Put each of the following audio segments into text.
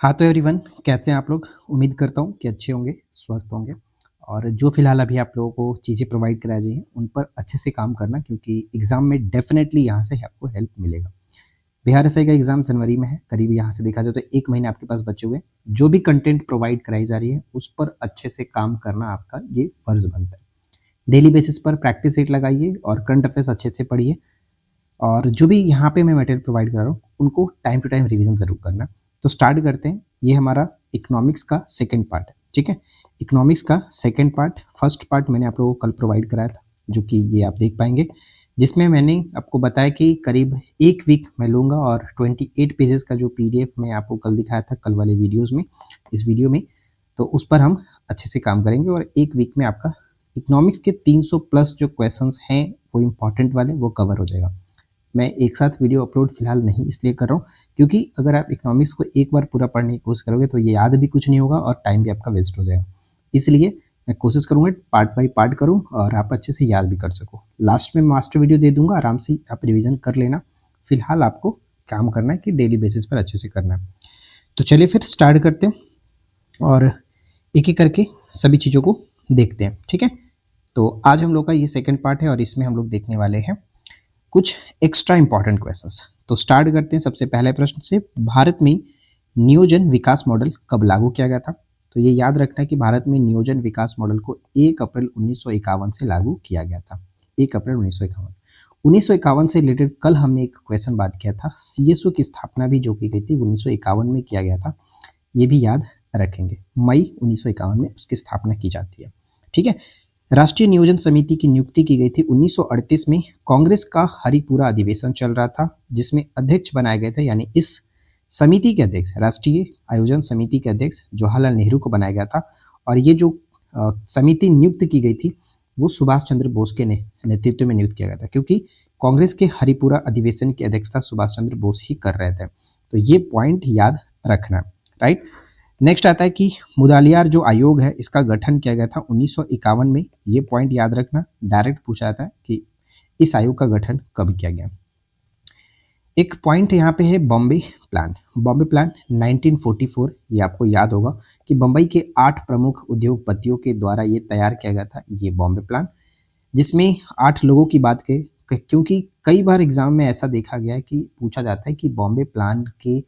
हाँ, तो एवरीवन कैसे हैं आप लोग? उम्मीद करता हूँ कि अच्छे होंगे, स्वस्थ होंगे और जो फ़िलहाल अभी आप लोगों को चीज़ें प्रोवाइड कराई गई हैं, उन पर अच्छे से काम करना क्योंकि एग्ज़ाम में डेफ़िनेटली यहाँ से आपको हेल्प मिलेगा। बिहार एसआई का एग्ज़ाम जनवरी में है, करीब यहाँ से देखा जाए तो 1 महीने आपके पास बचे हुए हैं। जो भी कंटेंट प्रोवाइड कराई जा रही है, उस पर अच्छे से काम करना आपका ये फ़र्ज़ बनता है। डेली बेसिस पर प्रैक्टिस सेट लगाइए और करंट अफ़ेयर्स अच्छे से पढ़िए और जो भी यहाँ पे मैं मटेरियल प्रोवाइड कर रहा हूँ, उनको टाइम टू टाइम रिवीजन ज़रूर करना। तो स्टार्ट करते हैं। ये हमारा इकोनॉमिक्स का सेकंड पार्ट है, ठीक है? इकोनॉमिक्स का सेकंड पार्ट, फर्स्ट पार्ट मैंने आप लोगों को कल प्रोवाइड कराया था, जो कि ये आप देख पाएंगे, जिसमें मैंने आपको बताया कि करीब 1 वीक मैं लूँगा और 28 पेजेस का जो पीडीएफ मैं आपको कल दिखाया था कल वाले वीडियोज़ में, इस वीडियो में, तो उस पर हम अच्छे से काम करेंगे और 1 वीक में आपका इकोनॉमिक्स के 300 प्लस जो क्वेश्चंस हैं, वो इम्पॉर्टेंट वाले, वो कवर हो जाएगा। मैं एक साथ वीडियो अपलोड फिलहाल नहीं इसलिए कर रहा हूँ क्योंकि अगर आप इकोनॉमिक्स को एक बार पूरा पढ़ने की कोशिश करोगे तो ये याद भी कुछ नहीं होगा और टाइम भी आपका वेस्ट हो जाएगा। इसलिए मैं कोशिश करूँगा पार्ट बाय पार्ट करूँ और आप अच्छे से याद भी कर सको। लास्ट में मास्टर वीडियो दे दूंगा, आराम से आप रिविजन कर लेना। फिलहाल आपको काम करना है कि डेली बेसिस पर अच्छे से करना है। तो चलिए फिर स्टार्ट करते हैं और एक एक करके सभी चीज़ों को देखते हैं, ठीक है? तो आज हम लोग का ये सेकेंड पार्ट है और इसमें हम लोग देखने वाले हैं कुछ एक्स्ट्रा इंपॉर्टेंट क्वेश्चंस। तो स्टार्ट करते हैं सबसे पहले प्रश्न से। भारत में नियोजन विकास मॉडल कब लागू किया गया था? तो ये याद रखना है कि भारत में नियोजन विकास मॉडल को 1 अप्रैल 1951 से लागू किया गया था। 1 अप्रैल 1951। 1951 से रिलेटेड कल हमने एक क्वेश्चन बात किया था। सीएसओ की स्थापना भी जो की गई थी 1951 में किया गया था, ये भी याद रखेंगे। मई 1951 में उसकी स्थापना की जाती है, ठीक है? राष्ट्रीय नियोजन समिति की नियुक्ति की गई थी 1938 में। कांग्रेस का हरिपुरा अधिवेशन चल रहा था जिसमें अध्यक्ष बनाए गए थे, यानी इस समिति के अध्यक्ष, राष्ट्रीय आयोजन समिति के अध्यक्ष जवाहरलाल नेहरू को बनाया गया था। और ये जो समिति नियुक्त की गई थी वो सुभाष चंद्र बोस के नेतृत्व में नियुक्त किया गया था, क्योंकि कांग्रेस के हरिपुरा अधिवेशन की अध्यक्षता सुभाष चंद्र बोस ही कर रहे थे। तो ये पॉइंट याद रखना, राइट? नेक्स्ट आता है कि मुदालियार जो आयोग है इसका गठन किया गया था 1951 में। ये पॉइंट याद रखना, डायरेक्ट पूछा जाता है कि इस आयोग का गठन कब किया गया। एक पॉइंट यहाँ पे है बॉम्बे प्लान। बॉम्बे प्लान 1944, ये आपको याद होगा कि बम्बई के 8 प्रमुख उद्योगपतियों के द्वारा ये तैयार किया गया था, ये बॉम्बे प्लान, जिसमें 8 लोगों की बात के, क्योंकि कई बार एग्जाम में ऐसा देखा गया है कि पूछा जाता है कि बॉम्बे प्लान के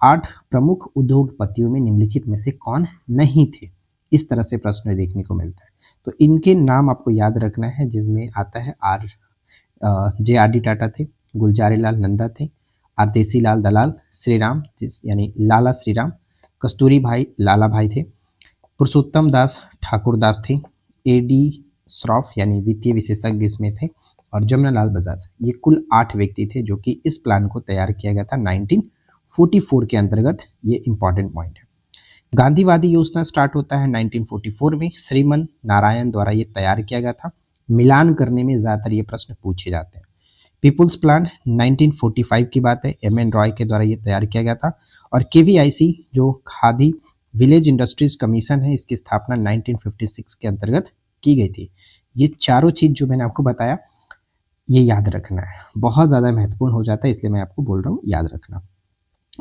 8 प्रमुख उद्योगपतियों में निम्नलिखित में से कौन नहीं थे। इस तरह से प्रश्न देखने को मिलता है। तो इनके नाम आपको याद रखना है, जिनमें आता है जे.आर.डी. टाटा थे, गुलजारी लाल नंदा थे, आरदेसी लाल दलाल, श्रीराम यानी लाला श्रीराम, कस्तूरी भाई लाला भाई थे, पुरुषोत्तम दास ठाकुर दास थे, ए.डी. श्रॉफ यानी वित्तीय विशेषज्ञ इसमें थे, और जमनालाल बजाज। ये कुल 8 व्यक्ति थे जो कि इस प्लान को तैयार किया गया था 1944 के अंतर्गत। ये इंपॉर्टेंट पॉइंट है। गांधीवादी योजना स्टार्ट होता है 1944 में, श्रीमन नारायण द्वारा ये तैयार किया गया था। मिलान करने में ज्यादातर ये प्रश्न पूछे जाते हैं। पीपुल्स प्लान 1945 की बात है, एम एन रॉय के द्वारा ये तैयार किया गया था। और केवीआईसी जो खादी विलेज इंडस्ट्रीज कमीशन है, इसकी स्थापना 1956 के अंतर्गत की गई थी। ये चारों चीज जो मैंने आपको बताया ये याद रखना है, बहुत ज्यादा महत्वपूर्ण हो जाता है, इसलिए मैं आपको बोल रहा हूँ याद रखना।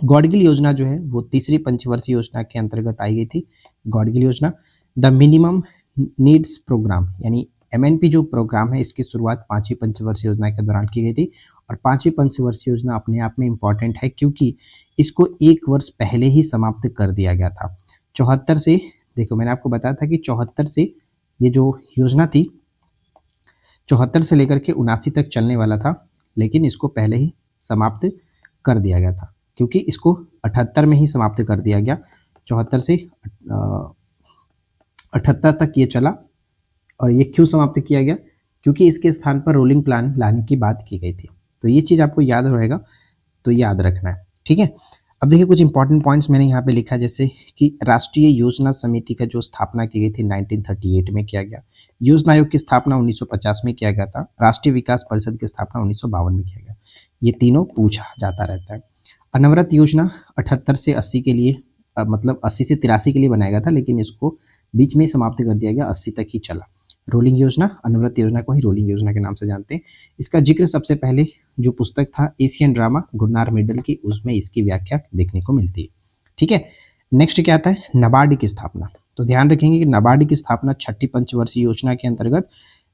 गॉडगिल योजना जो है वो तीसरी पंचवर्षीय योजना के अंतर्गत आई गई थी। गॉडगिल योजना, द मिनिमम नीड्स प्रोग्राम यानी एमएनपी जो प्रोग्राम है, इसकी शुरुआत 5वीं पंचवर्षीय योजना के दौरान की गई थी। और 5वीं पंचवर्षीय योजना अपने आप में इम्पॉर्टेंट है क्योंकि इसको 1 वर्ष पहले ही समाप्त कर दिया गया था। 74 से, देखो मैंने आपको बताया था कि 74 से ये जो योजना थी 74 से लेकर के 79 तक चलने वाला था, लेकिन इसको पहले ही समाप्त कर दिया गया था क्योंकि इसको 78 में ही समाप्त कर दिया गया। 74 से 78 तक ये चला। और ये क्यों समाप्त किया गया? क्योंकि इसके स्थान पर रोलिंग प्लान लाने की बात की गई थी। तो ये चीज़ आपको याद रहेगा, तो याद रखना है, ठीक है? अब देखिए कुछ इंपॉर्टेंट पॉइंट्स मैंने यहाँ पे लिखा, जैसे कि राष्ट्रीय योजना समिति का जो स्थापना की गई थी 1938 में किया गया। योजना आयोग की स्थापना 1950 में किया गया था। राष्ट्रीय विकास परिषद की स्थापना 1952 में किया गया। ये तीनों पूछा जाता रहता है। अनवरत योजना 78 से 80 के लिए, मतलब 80 से 83 के लिए बनाया गया था, लेकिन इसको बीच में समाप्त कर दिया गया, 80 तक ही चला। रोलिंग योजना, अनवरत योजना को ही रोलिंग योजना के नाम से जानते हैं। इसका जिक्र सबसे पहले जो पुस्तक था एशियन ड्रामा गुरनार मिडल की, उसमें इसकी व्याख्या देखने को मिलती है। ठीक है। नेक्स्ट क्या आता है, नाबार्ड की स्थापना। तो ध्यान रखेंगे कि नाबार्ड की स्थापना छठी पंचवर्षीय योजना के अंतर्गत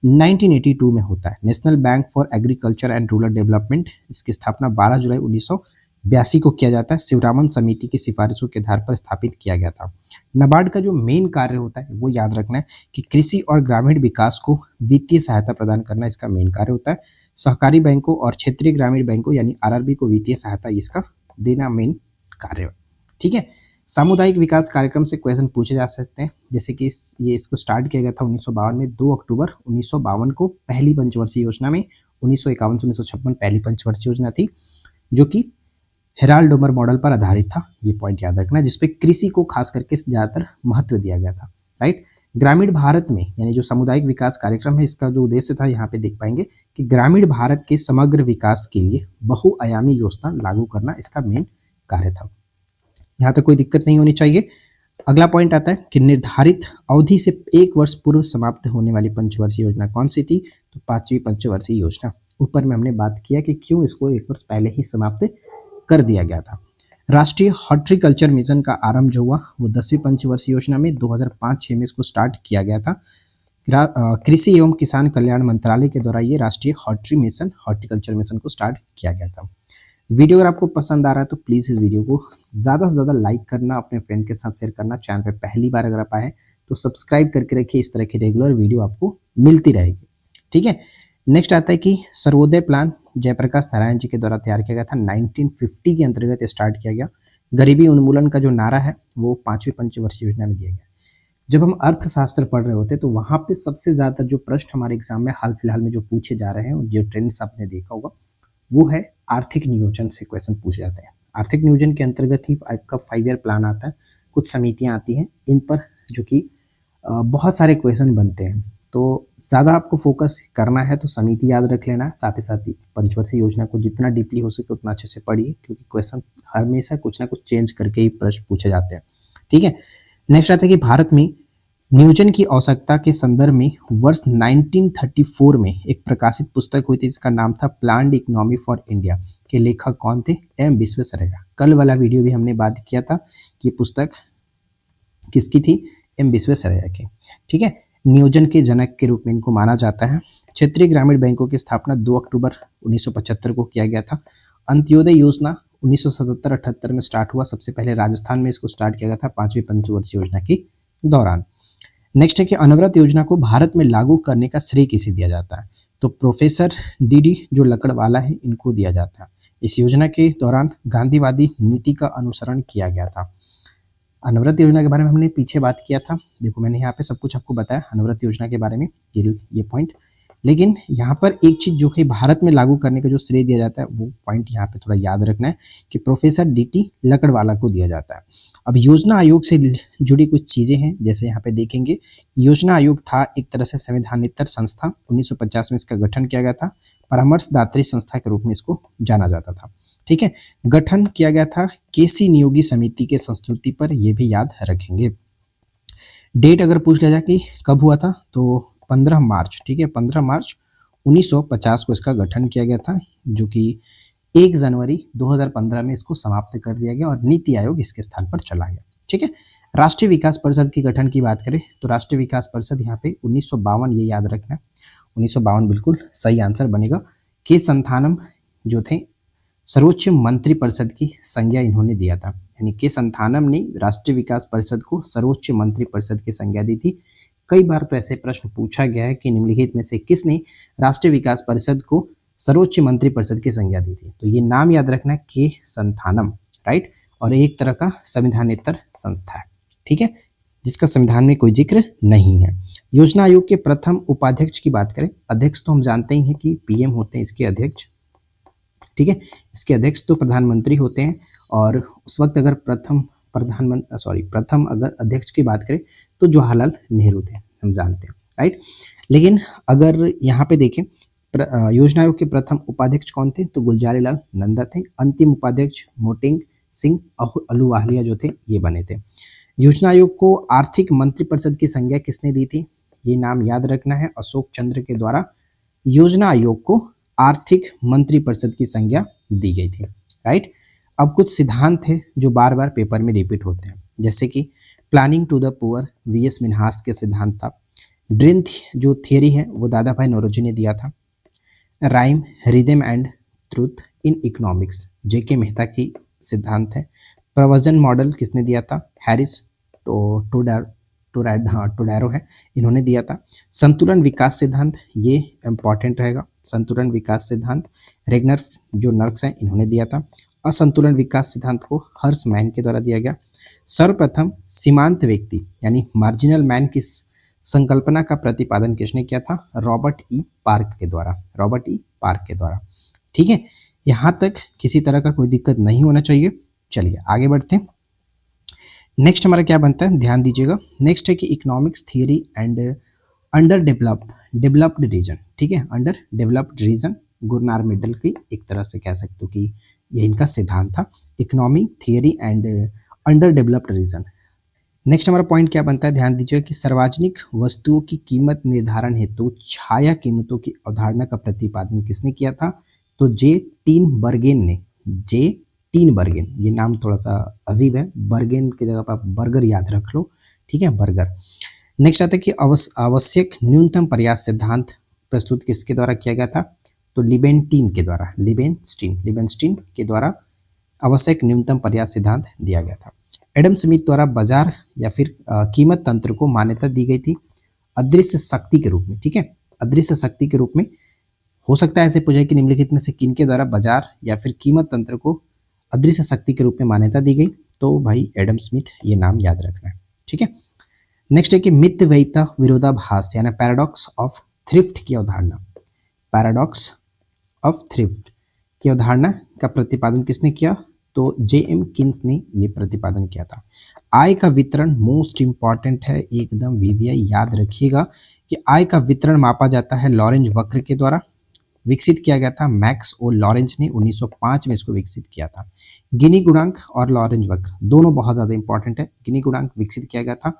1982 में होता है। National bank for agriculture and rural development, इसकी स्थापना 12 जुलाई 1982 को किया जाता है। शिवरामन समिति की सिफारिशों के आधार पर स्थापित किया गया था। नाबार्ड का जो मेन कार्य होता है वो याद रखना है कि कृषि और ग्रामीण विकास को वित्तीय सहायता प्रदान करना इसका मेन कार्य होता है। सहकारी बैंकों और क्षेत्रीय ग्रामीण बैंकों यानी आरआरबी को वित्तीय सहायता इसका देना मेन कार्य है। ठीक है। सामुदायिक विकास कार्यक्रम से क्वेश्चन पूछे जा सकते हैं, जैसे कि ये इसको स्टार्ट किया गया था 1952 में। 2 अक्टूबर 1952 को पहली पंचवर्षीय योजना में, 1951 से 1956 पहली पंचवर्षीय योजना थी, जो कि हेराल्ड डोमर मॉडल पर आधारित था। ये पॉइंट याद रखना है, जिसपे कृषि को खास करके ज़्यादातर महत्व दिया गया था। राइट। ग्रामीण भारत में यानी जो सामुदायिक विकास कार्यक्रम है, इसका जो उद्देश्य था यहाँ पे देख पाएंगे कि ग्रामीण भारत के समग्र विकास के लिए बहुआयामी योजना लागू करना इसका मेन कार्य था। यहाँ तक कोई दिक्कत नहीं होनी चाहिए। अगला पॉइंट आता है कि निर्धारित अवधि से 1 वर्ष पूर्व समाप्त होने वाली पंचवर्षीय योजना कौन सी थी, तो 5वीं पंचवर्षीय योजना। ऊपर में हमने बात किया कि क्यों इसको 1 वर्ष पहले ही समाप्त कर दिया गया था। राष्ट्रीय हॉर्टिकल्चर मिशन का आरंभ जो हुआ वो 10वीं पंचवर्षीय योजना में 2005-6 में इसको स्टार्ट किया गया था। कृषि एवं किसान कल्याण मंत्रालय के द्वारा ये राष्ट्रीय हॉर्टिकल्चर मिशन को स्टार्ट किया गया था। वीडियो अगर आपको पसंद आ रहा है तो प्लीज़ इस वीडियो को ज़्यादा से ज़्यादा लाइक करना, अपने फ्रेंड के साथ शेयर करना। चैनल पे पहली बार अगर आप आए तो सब्सक्राइब करके रखिए, इस तरह की रेगुलर वीडियो आपको मिलती रहेगी। ठीक है। नेक्स्ट आता है कि सर्वोदय प्लान जयप्रकाश नारायण जी के द्वारा तैयार किया गया था। 1950 के अंतर्गत स्टार्ट किया गया। गरीबी उन्मूलन का जो नारा है वो 5वीं पंचवर्षीय योजना में दिया गया। जब हम अर्थशास्त्र पढ़ रहे होते तो वहाँ पे सबसे ज़्यादा जो प्रश्न हमारे एग्जाम में हाल फिलहाल में जो पूछे जा रहे हैं, जो ट्रेंड्स आपने देखा होगा, वो है आर्थिक नियोजन से क्वेश्चन पूछे जाते हैं। आर्थिक नियोजन के अंतर्गत ही आपका 5 ईयर प्लान आता है। कुछ समितियां आती हैं इन पर, जो कि बहुत सारे क्वेश्चन बनते हैं। तो ज़्यादा आपको फोकस करना है तो समिति याद रख लेना, साथ ही पंचवर्षीय योजना को जितना डीपली हो सके उतना अच्छे से पढ़िए, क्योंकि क्वेश्चन हमेशा कुछ ना कुछ चेंज करके ही प्रश्न पूछे जाते हैं। ठीक है। नेक्स्ट आता है कि भारत में नियोजन की आवश्यकता के संदर्भ में वर्ष 1934 में एक प्रकाशित पुस्तक हुई थी, जिसका नाम था प्लान्ड इकोनॉमी फॉर इंडिया। के लेखक कौन थे, एम विश्वेश्वरैया। कल वाला वीडियो भी हमने बात किया था कि पुस्तक किसकी थी, एम विश्वेश्वरैया की। ठीक है। नियोजन के जनक के रूप में इनको माना जाता है। क्षेत्रीय ग्रामीण बैंकों की स्थापना 2 अक्टूबर 1975 को किया गया था। अंत्योदय योजना 1977-78 में स्टार्ट हुआ। सबसे पहले राजस्थान में इसको स्टार्ट किया गया था 5वीं पंचवर्षीय योजना के दौरान। नेक्स्ट है कि अनवरत योजना को भारत में लागू करने का श्रेय किसे दिया जाता है, तो प्रोफेसर डी जो लकड़वाला है इनको दिया जाता है। इस योजना के दौरान गांधीवादी नीति का अनुसरण किया गया था। अनवरत योजना के बारे में हमने पीछे बात किया था, देखो मैंने यहाँ पे सब कुछ आपको बताया अनवरत योजना के बारे में, ये पॉइंट। लेकिन यहाँ पर एक चीज जो है भारत में लागू करने का जो श्रेय दिया जाता है, वो पॉइंट यहाँ पे थोड़ा याद रखना है कि प्रोफेसर डी लकड़वाला को दिया जाता है। अब योजना आयोग से जुड़ी कुछ चीजें हैं, जैसे यहाँ पे देखेंगे योजना आयोग था एक तरह से संवैधानिक संस्था। 1950 में इसका गठन किया गया था। परामर्शदात्री संस्था के रूप में इसको जाना जाता था। ठीक है। गठन किया गया था केसी नियोगी समिति के संस्तुति पर, यह भी याद रखेंगे। डेट अगर पूछ लिया जाए कि कब हुआ था, तो 15 मार्च। ठीक है, 15 मार्च 1950 को इसका गठन किया गया था, जो कि 1 जनवरी 2015 में इसको समाप्त कर दिया गया और नीति आयोग इसके स्थान पर चला गया। ठीक है। राष्ट्रीय विकास परिषद के गठन की बात करें तो राष्ट्रीय विकास परिषद यहाँ पे 1952, ये याद रखना है, 1952 बिल्कुल सही आंसर बनेगा। के संथानम जो थे सर्वोच्च मंत्री परिषद की संज्ञा इन्होंने दिया था, यानी के संथानम ने राष्ट्रीय विकास परिषद को सर्वोच्च मंत्री परिषद की संज्ञा दी थी। कई बार तो ऐसे प्रश्न पूछा गया है कि निम्नलिखित में से किसने राष्ट्रीय विकास परिषद को सर्वोच्च मंत्री परिषद की संज्ञा दी थी, तो ये नाम याद रखना है, के संथानम। राइट। और एक तरह का संविधानेतर संस्था है। ठीक है, जिसका संविधान में कोई जिक्र नहीं है। योजना आयोग के प्रथम उपाध्यक्ष की बात करें, अध्यक्ष तो हम जानते ही हैं कि पीएम होते हैं इसके अध्यक्ष। ठीक है, इसके अध्यक्ष तो प्रधानमंत्री होते हैं, और उस वक्त अगर प्रथम अगर अध्यक्ष की बात करें तो जवाहरलाल नेहरू थे, हम जानते हैं। राइट। लेकिन अगर यहाँ पे देखें योजना आयोग के प्रथम उपाध्यक्ष कौन थे, तो गुलजारीलाल नंदा थे। अंतिम उपाध्यक्ष मोटेंग सिंह अहलूवालिया जो थे, ये बने थे। योजना आयोग को आर्थिक मंत्रिपरिषद की संज्ञा किसने दी थी, ये नाम याद रखना है, अशोक चंद्र के द्वारा योजना आयोग को आर्थिक मंत्रिपरिषद की संज्ञा दी गई थी। राइट। अब कुछ सिद्धांत थे जो बार बार पेपर में रिपीट होते हैं, जैसे कि planning to the poor VS Minhas के सिद्धांत था। ड्रीम जो थियरी है वो दादा भाई नौरोजी ने दिया था। Rhyme, rhythm and truth in economics J K Mehta की सिद्धांत है। प्रवचन मॉडल किसने दिया था? हैरिस टोडैरो है, इन्होंने दिया था। संतुलन विकास सिद्धांत, ये इंपॉर्टेंट रहेगा। संतुलन विकास सिद्धांत रेगनर जो नर्क्स हैं इन्होंने दिया था। असंतुलन विकास सिद्धांत को हर्ष मैन के द्वारा दिया गया। सर्वप्रथम सीमांत व्यक्ति यानी मार्जिनल मैन की संकल्पना का प्रतिपादन किसने किया था? रॉबर्ट ई पार्क के द्वारा। रॉबर्ट ई पार्क के द्वारा। ठीक है, यहाँ तक किसी तरह का कोई दिक्कत नहीं होना चाहिए। चलिए आगे बढ़ते हैं। नेक्स्ट हमारा क्या बनता है, ध्यान दीजिएगा। नेक्स्ट है कि economics theory and under developed region. ठीक है, under developed region Gunnar Myrdal की एक तरह से कह सकते हो कि ये इनका सिद्धांत था, economic theory and under developed region. Next हमारा पॉइंट क्या बनता है, ध्यान दीजिएगा कि सार्वजनिक वस्तुओं की कीमत निर्धारण हेतु छाया कीमतों की अवधारणा का प्रतिपादन किसने किया था? तो जे टीनबर्गेन ने। जे टीनबर्गेन, ये नाम थोड़ा सा अजीब है, बर्गेन की जगह पर आप बर्गर याद रख लो। ठीक है, बर्गर। नेक्स्ट आता है कि आवश्यक न्यूनतम प्रयास सिद्धांत प्रस्तुत किसके द्वारा किया गया था? तो लिबेंस्टीन के द्वारा। लिबेंस्टीन के द्वारा आवश्यक न्यूनतम प्रयास सिद्धांत दिया गया था। एडम स्मिथ द्वारा बाजार या फिर कीमत तंत्र को मान्यता दी गई थी अदृश्य शक्ति के रूप में। ठीक है, अदृश्य शक्ति के रूप में। हो सकता है ऐसे पूछे कि निम्नलिखित में से किनके द्वारा बाजार या फिर कीमत तंत्र को अदृश्य शक्ति के रूप में मान्यता दी गई? तो भाई एडम स्मिथ, ये नाम याद रखना है। ठीक है, नेक्स्ट है कि मितव्ययिता विरोधाभास यानी पैराडॉक्स ऑफ थ्रिफ्ट की अवधारणा। पैराडॉक्स ऑफ थ्रिफ्ट की अवधारणा का प्रतिपादन किसने किया? तो जे.एम. किन्स ने ये प्रतिपादन किया था। आय का वितरण मोस्ट इंपॉर्टेंट है, एकदम वीवीआई याद रखिएगा कि आय का वितरण मापा जाता है लॉरेंज वक्र के द्वारा। विकसित किया गया था मैक्स और लॉरेंज ने 1905 में इसको विकसित किया था। गिनी गुणांक और लॉरेंज वक्र दोनों बहुत ज़्यादा इंपॉर्टेंट है। गिनी गुणांक विकसित किया गया था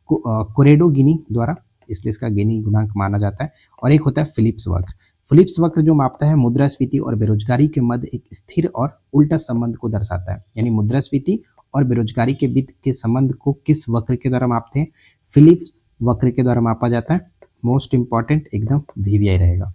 कोरेडो गिनी द्वारा, इसलिए इसका गिनी गुणांक माना जाता है। और एक होता है फिलिप्स वक्र। फिलिप्स वक्र जो मापता है मुद्रास्फीति और बेरोजगारी के मध्य एक स्थिर और उल्टा संबंध को दर्शाता है, यानी मुद्रास्फीति और बेरोजगारी के बीच के संबंध को किस वक्र के द्वारा मापते हैं? फिलिप्स वक्र के द्वारा मापा जाता है। मोस्ट इंपॉर्टेंट, एकदम वीवीआई रहेगा।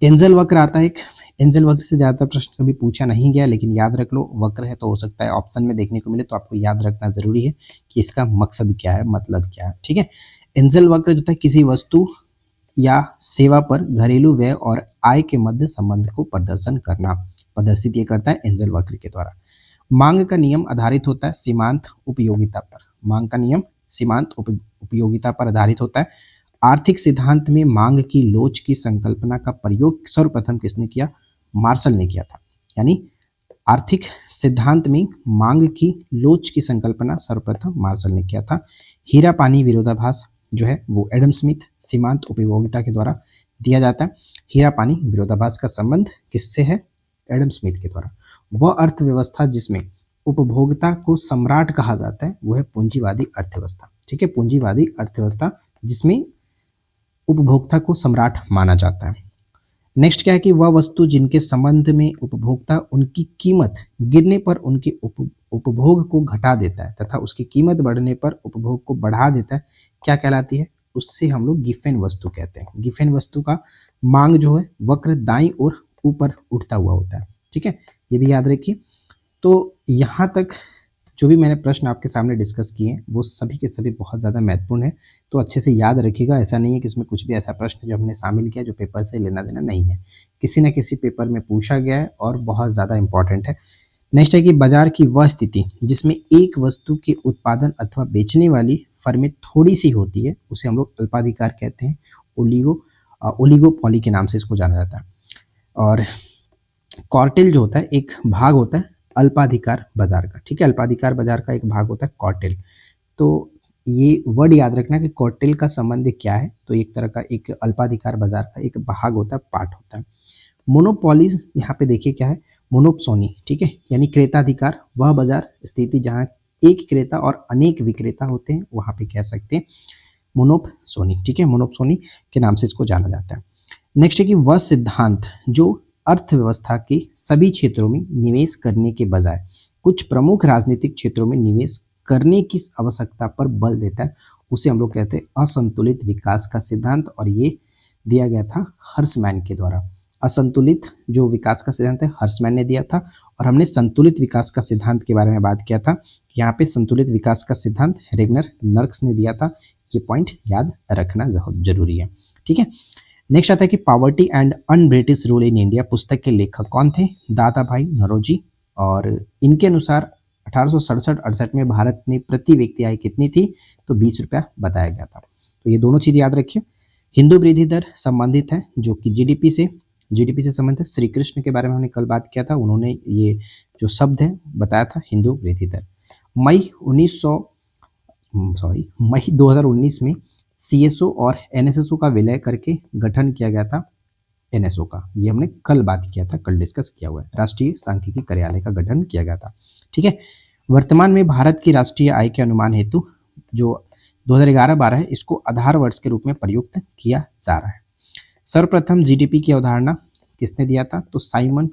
एंजल वक्र आता है एक। एंजल वक्र से ज़्यादातर प्रश्न कभी पूछा नहीं गया, लेकिन याद रख लो, वक्र है तो हो सकता है ऑप्शन में देखने को मिले, तो आपको याद रखना जरूरी है कि इसका मकसद क्या है, मतलब क्या है। ठीक है, एंजल वक्र जो था किसी वस्तु या सेवा पर घरेलू व्यय और आय के मध्य संबंध को प्रदर्शित ये करता है एंजल वक्र के द्वारा। मांग का नियम आधारित होता है सीमांत उपयोगिता पर। मांग का नियम सीमांत उपयोगिता पर आधारित होता है। आर्थिक सिद्धांत में मांग की लोच की संकल्पना का प्रयोग सर्वप्रथम किसने किया? मार्शल ने किया था। यानी आर्थिक सिद्धांत में मांग की लोच की संकल्पना सर्वप्रथम मार्शल ने किया था। हीरा पानी विरोधाभास जो है वो एडम स्मिथ सीमांत उपयोगिता के द्वारा दिया जाता है। हीरा पानी विरोधाभास का संबंध किससे है? एडम स्मिथ के द्वारा। वह अर्थव्यवस्था जिसमें उपभोक्ता को सम्राट कहा जाता है वो है पूंजीवादी अर्थव्यवस्था। ठीक है, पूंजीवादी अर्थव्यवस्था जिसमें उपभोक्ता को सम्राट माना जाता है। नेक्स्ट क्या है कि वह वस्तु जिनके संबंध में उपभोक्ता उनकी कीमत गिरने पर उनके उपभोग को घटा देता है तथा उसकी कीमत बढ़ने पर उपभोग को बढ़ा देता है, क्या कहलाती है? उससे हम लोग गिफेन वस्तु कहते हैं। गिफेन वस्तु का मांग जो है वक्र दाईं ओर ऊपर उठता हुआ होता है। ठीक है, ये भी याद रखिए। तो यहाँ तक जो भी मैंने प्रश्न आपके सामने डिस्कस किए हैं वो सभी के सभी बहुत ज़्यादा महत्वपूर्ण है, तो अच्छे से याद रखिएगा। ऐसा नहीं है कि इसमें कुछ भी ऐसा प्रश्न जो हमने शामिल किया जो पेपर से लेना देना नहीं है, किसी न किसी पेपर में पूछा गया है और बहुत ज़्यादा इंपॉर्टेंट है। नेक्स्ट है कि बाजार की वह स्थिति जिसमें एक वस्तु के उत्पादन अथवा बेचने वाली फर्में थोड़ी सी होती है उसे हम लोग अल्पाधिकार कहते हैं। ओलिगोपॉली के नाम से इसको जाना जाता है। और कॉर्टेल जो होता है एक भाग होता है अल्पाधिकार बाजार का। ठीक है, अल्पाधिकार बाजार का एक भाग होता है कॉर्टेल। तो ये वर्ड याद रखना कि कॉर्टेल का संबंध क्या है, तो एक तरह का एक अल्पाधिकार बाजार का एक भाग होता है, पार्ट होता है। मोनोपोलीज यहाँ पे देखिए क्या है, मोनोप्सोनी। ठीक है, यानी क्रेताधिकार, वह बाजार स्थिति जहाँ एक क्रेता और अनेक विक्रेता होते हैं वहाँ पे कह सकते हैं मोनोप्सोनी। ठीक है, मोनोप्सोनी के नाम से इसको जाना जाता है। नेक्स्ट है कि वह सिद्धांत जो अर्थव्यवस्था के सभी क्षेत्रों में निवेश करने के बजाय कुछ प्रमुख राजनीतिक क्षेत्रों में निवेश करने की आवश्यकता पर बल देता है, उसे हम लोग कहते हैं असंतुलित विकास का सिद्धांत। और ये दिया गया था हर्समैन के द्वारा। असंतुलित जो विकास का सिद्धांत है हर्समैन ने दिया था। और हमने संतुलित विकास का सिद्धांत के बारे में बात किया था। यहाँ पे संतुलित विकास का सिद्धांत रेगनर नर्क्स ने दिया था। ये पॉइंट याद रखना जरूरी है, ठीक है। नेक्स्ट आता है कि poverty and un British rule in India पुस्तक के लेखक कौन थे? दादा भाई नौरोजी। और इनके अनुसार 1867-68 में भारत में प्रति व्यक्ति आय कितनी थी? तो 20 रुपया बताया गया था। तो ये दोनों चीज याद रखिए। हिंदू वृद्धि दर संबंधित है जो कि जीडीपी से संबंधित है। श्री कृष्ण के बारे में हमने कल बात किया था, उन्होंने ये जो शब्द है बताया था हिंदू वृद्धि दर। मई 2019 में सीएसओ और एनएसएसओ का विलय करके गठन किया गया था एनएसओ का। ये हमने कल बात किया था, कल डिस्कस किया हुआ है। राष्ट्रीय सांख्यिकी कार्यालय का गठन किया गया था, ठीक है। वर्तमान में भारत की राष्ट्रीय आय के अनुमान हेतु जो 2011-12 है, इसको आधार वर्ष के रूप में प्रयुक्त किया जा रहा है। सर्वप्रथम जीडीपी की अवधारणा किसने दिया था? तो साइमन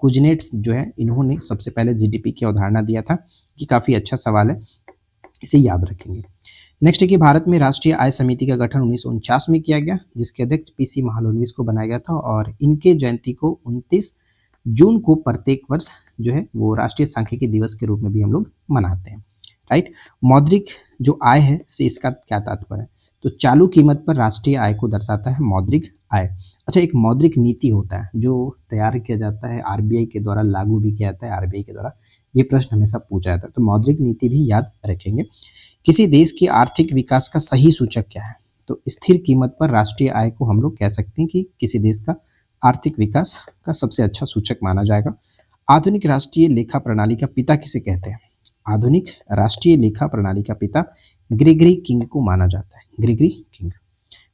कुजनेट्स जो है, इन्होंने सबसे पहले जीडीपी की अवधारणा दिया था। ये काफी अच्छा सवाल है, इसे याद रखेंगे। नेक्स्ट है कि भारत में राष्ट्रीय आय समिति का गठन 1949 में किया गया, जिसके अध्यक्ष पीसी महालनोबिस को बनाया गया था। और इनके जयंती को 29 जून को प्रत्येक वर्ष जो है वो राष्ट्रीय सांख्यिकी दिवस के रूप में भी हम लोग मनाते हैं, राइट। मौद्रिक जो आय है से इसका क्या तात्पर्य है? तो चालू कीमत पर राष्ट्रीय आय को दर्शाता है मौद्रिक आय। अच्छा, एक मौद्रिक नीति होता है जो तैयार किया जाता है आरबीआई के द्वारा, लागू भी किया जाता है आरबीआई के द्वारा। ये प्रश्न हमेशा पूछा जाता है, तो मौद्रिक नीति भी याद रखेंगे। किसी देश के आर्थिक विकास का सही सूचक क्या है? तो स्थिर कीमत पर राष्ट्रीय आय को हम लोग कह सकते हैं कि किसी देश का आर्थिक विकास का सबसे अच्छा सूचक माना जाएगा। आधुनिक राष्ट्रीय लेखा प्रणाली का पिता किसे कहते हैं? आधुनिक राष्ट्रीय लेखा प्रणाली का पिता ग्रेगरी किंग को माना जाता है, ग्रेगरी किंग।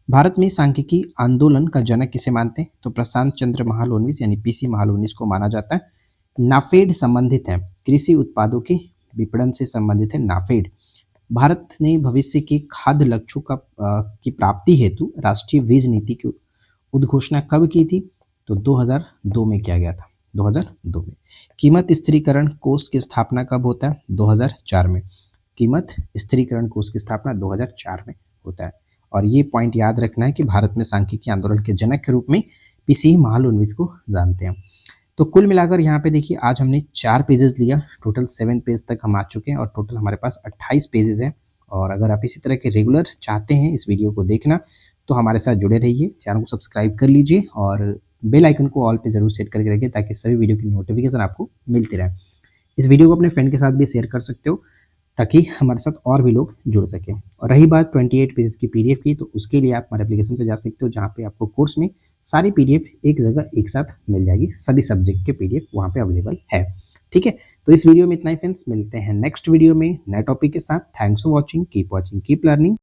भारत में सांख्यिकी आंदोलन का जनक किसे मानते हैं? तो प्रशांत चंद्र महालनोबिस यानी पीसी महालनोबिस को माना जाता है। नाफेड संबंधित है, कृषि उत्पादों के विपणन से संबंधित है नाफेड। भारत ने भविष्य के खाद्य लक्ष्यों की प्राप्ति हेतु राष्ट्रीय बीज नीति की उद्घोषणा कब की थी? तो 2002 में किया गया था, 2002 में। कीमत स्थिरीकरण कोष की स्थापना कब होता है? 2004 में। कीमत स्थिरीकरण कोष की स्थापना 2004 में होता है। और ये पॉइंट याद रखना है कि भारत में सांख्यिकी आंदोलन के जनक के रूप में पीसी महालनोबिस को जानते हैं। तो कुल मिलाकर यहाँ पे देखिए, आज हमने 4 पेजेस लिया, टोटल 7 पेज तक हम आ चुके हैं और टोटल हमारे पास 28 पेजेस हैं। और अगर आप इसी तरह के रेगुलर चाहते हैं इस वीडियो को देखना, तो हमारे साथ जुड़े रहिए, चैनल को सब्सक्राइब कर लीजिए और बेल आइकन को ऑल पे जरूर सेट करके रखिए ताकि सभी वीडियो की नोटिफिकेशन आपको मिलती रहे। इस वीडियो को अपने फ्रेंड के साथ भी शेयर कर सकते हो ताकि हमारे साथ और भी लोग जुड़ सकें। और रही बात 28 पेजेस की पीडीएफ की, तो उसके लिए आप हमारे एप्लीकेशन पे जा सकते हो, जहाँ पे आपको कोर्स में सारी पीडीएफ एक जगह एक साथ मिल जाएगी। सभी सब्जेक्ट के पीडीएफ वहाँ पे अवेलेबल है, ठीक है। तो इस वीडियो में इतना ही फ्रेंड्स, मिलते हैं नेक्स्ट वीडियो में नए टॉपिक के साथ। Thanks for watching, keep learning.